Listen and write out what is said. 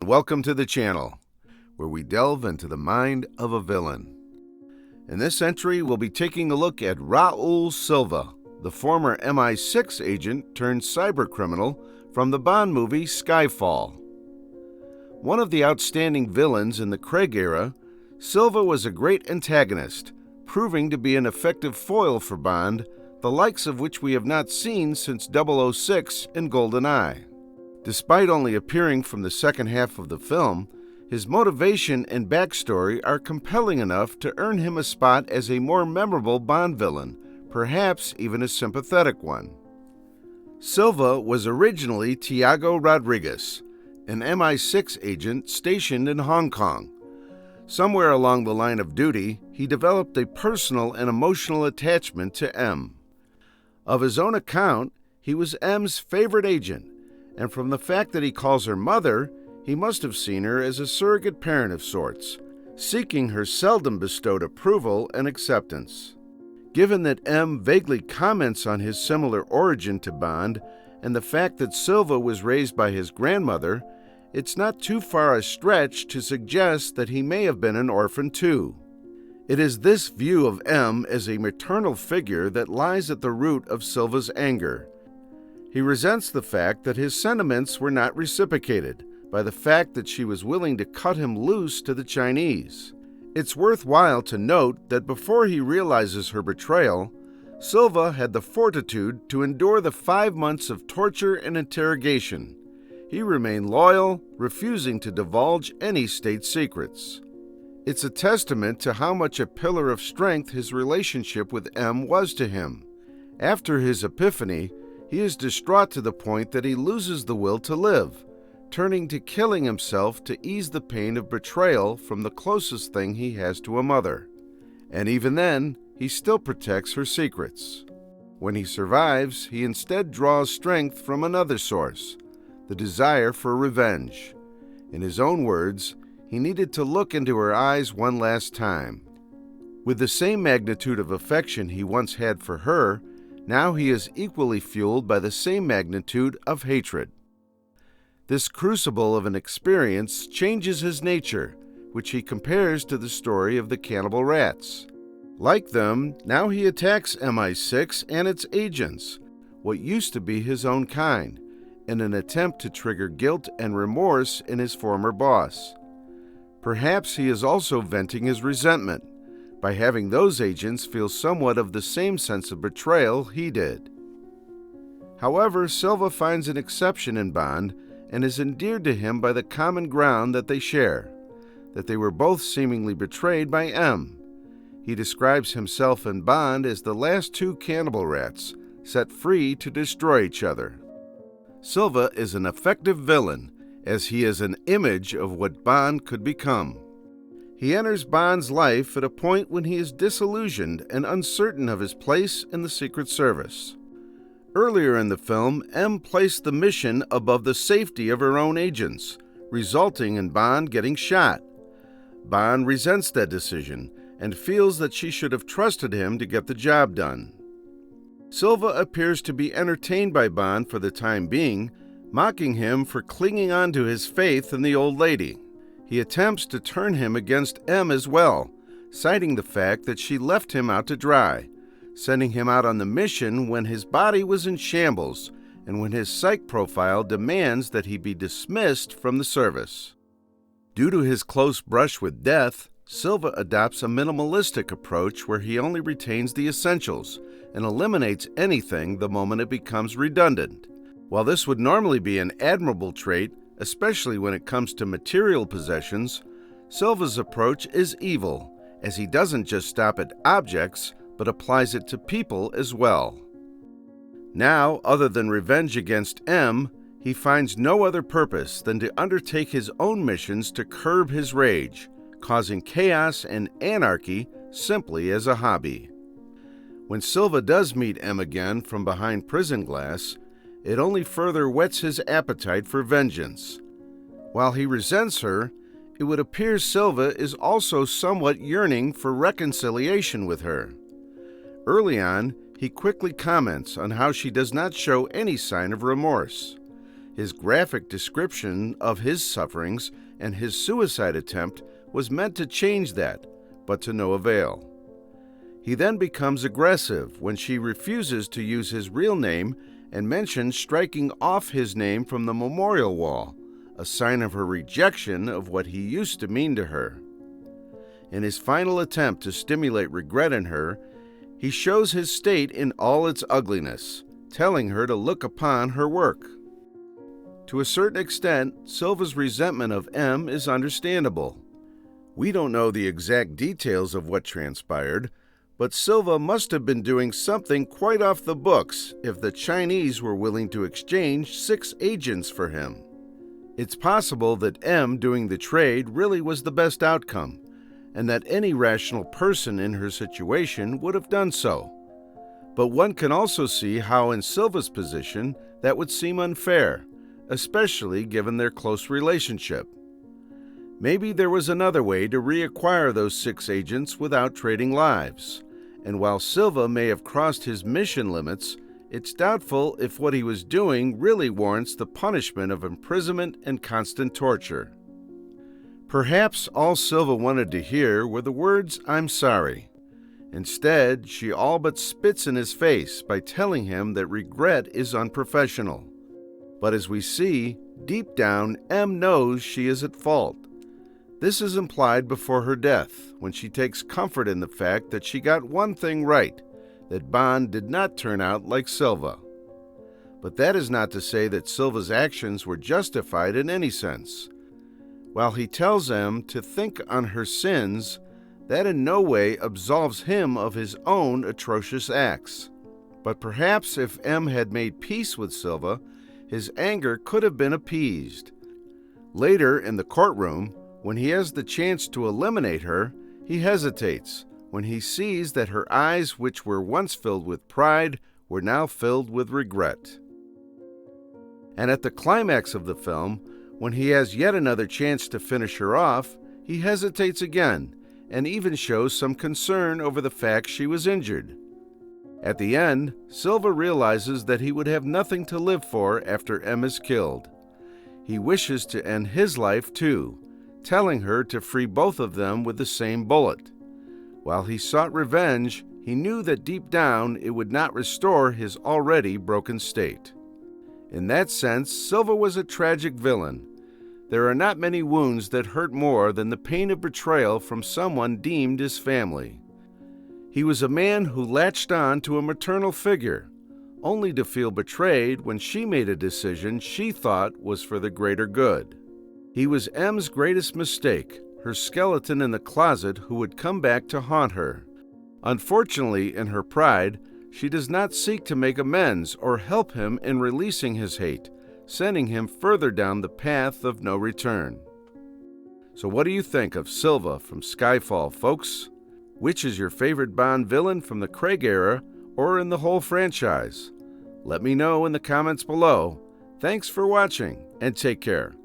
Welcome to the channel, where we delve into the mind of a villain. In this entry, we'll be taking a look at Raul Silva, the former MI6 agent turned cybercriminal from the Bond movie Skyfall. One of the outstanding villains in the Craig era, Silva was a great antagonist, proving to be an effective foil for Bond, the likes of which we have not seen since 006 and GoldenEye. Despite only appearing from the second half of the film, his motivation and backstory are compelling enough to earn him a spot as a more memorable Bond villain, perhaps even a sympathetic one. Silva was originally Tiago Rodriguez, an MI6 agent stationed in Hong Kong. Somewhere along the line of duty, he developed a personal and emotional attachment to M. Of his own account, he was M's favorite agent, and from the fact that he calls her mother, he must have seen her as a surrogate parent of sorts, seeking her seldom bestowed approval and acceptance. Given that M vaguely comments on his similar origin to Bond and the fact that Silva was raised by his grandmother, it's not too far a stretch to suggest that he may have been an orphan too. It is this view of M as a maternal figure that lies at the root of Silva's anger. He resents the fact that his sentiments were not reciprocated by the fact that she was willing to cut him loose to the Chinese. It's worthwhile to note that before he realizes her betrayal, Silva had the fortitude to endure the 5 months of torture and interrogation. He remained loyal, refusing to divulge any state secrets. It's a testament to how much a pillar of strength his relationship with M was to him. After his epiphany, he is distraught to the point that he loses the will to live, turning to killing himself to ease the pain of betrayal from the closest thing he has to a mother. And even then, he still protects her secrets. When he survives, he instead draws strength from another source, the desire for revenge. In his own words, he needed to look into her eyes one last time. With the same magnitude of affection he once had for her, now he is equally fueled by the same magnitude of hatred. This crucible of an experience changes his nature, which he compares to the story of the cannibal rats. Like them, now he attacks MI6 and its agents, what used to be his own kind, in an attempt to trigger guilt and remorse in his former boss. Perhaps he is also venting his resentment by having those agents feel somewhat of the same sense of betrayal he did. However, Silva finds an exception in Bond and is endeared to him by the common ground that they share, that they were both seemingly betrayed by M. He describes himself and Bond as the last two cannibal rats, set free to destroy each other. Silva is an effective villain, as he is an image of what Bond could become. He enters Bond's life at a point when he is disillusioned and uncertain of his place in the Secret Service. Earlier in the film, M placed the mission above the safety of her own agents, resulting in Bond getting shot. Bond resents that decision and feels that she should have trusted him to get the job done. Silva appears to be entertained by Bond for the time being, mocking him for clinging on to his faith in the old lady. He attempts to turn him against M as well, citing the fact that she left him out to dry, sending him out on the mission when his body was in shambles and when his psych profile demands that he be dismissed from the service. Due to his close brush with death, Silva adopts a minimalistic approach where he only retains the essentials and eliminates anything the moment it becomes redundant. While this would normally be an admirable trait, especially when it comes to material possessions, Silva's approach is evil, as he doesn't just stop at objects, but applies it to people as well. Now, other than revenge against M, he finds no other purpose than to undertake his own missions to curb his rage, causing chaos and anarchy simply as a hobby. When Silva does meet M again from behind prison glass, it only further whets his appetite for vengeance. While he resents her, it would appear Silva is also somewhat yearning for reconciliation with her. Early on, he quickly comments on how she does not show any sign of remorse. His graphic description of his sufferings and his suicide attempt was meant to change that, but to no avail. He then becomes aggressive when she refuses to use his real name and mentions striking off his name from the memorial wall, a sign of her rejection of what he used to mean to her. In his final attempt to stimulate regret in her, he shows his state in all its ugliness, telling her to look upon her work. To a certain extent, Silva's resentment of M is understandable. We don't know the exact details of what transpired, but Silva must have been doing something quite off the books if the Chinese were willing to exchange 6 agents for him. It's possible that M doing the trade really was the best outcome, and that any rational person in her situation would have done so. But one can also see how in Silva's position that would seem unfair, especially given their close relationship. Maybe there was another way to reacquire those 6 agents without trading lives, and while Silva may have crossed his mission limits, it's doubtful if what he was doing really warrants the punishment of imprisonment and constant torture. Perhaps all Silva wanted to hear were the words, "I'm sorry." Instead, she all but spits in his face by telling him that regret is unprofessional. But as we see, deep down, M knows she is at fault. This is implied before her death, when she takes comfort in the fact that she got one thing right, that Bond did not turn out like Silva. But that is not to say that Silva's actions were justified in any sense. While he tells M to think on her sins, that in no way absolves him of his own atrocious acts. But perhaps if M had made peace with Silva, his anger could have been appeased. Later in the courtroom, when he has the chance to eliminate her, he hesitates when he sees that her eyes, which were once filled with pride, were now filled with regret. And at the climax of the film, when he has yet another chance to finish her off, he hesitates again and even shows some concern over the fact she was injured. At the end, Silva realizes that he would have nothing to live for after M is killed. He wishes to end his life too, telling her to free both of them with the same bullet. While he sought revenge, he knew that deep down it would not restore his already broken state. In that sense, Silva was a tragic villain. There are not many wounds that hurt more than the pain of betrayal from someone deemed his family. He was a man who latched on to a maternal figure, only to feel betrayed when she made a decision she thought was for the greater good. He was M's greatest mistake, her skeleton in the closet who would come back to haunt her. Unfortunately, in her pride, she does not seek to make amends or help him in releasing his hate, sending him further down the path of no return. So what do you think of Silva from Skyfall, folks? Which is your favorite Bond villain from the Craig era or in the whole franchise? Let me know in the comments below. Thanks for watching and take care.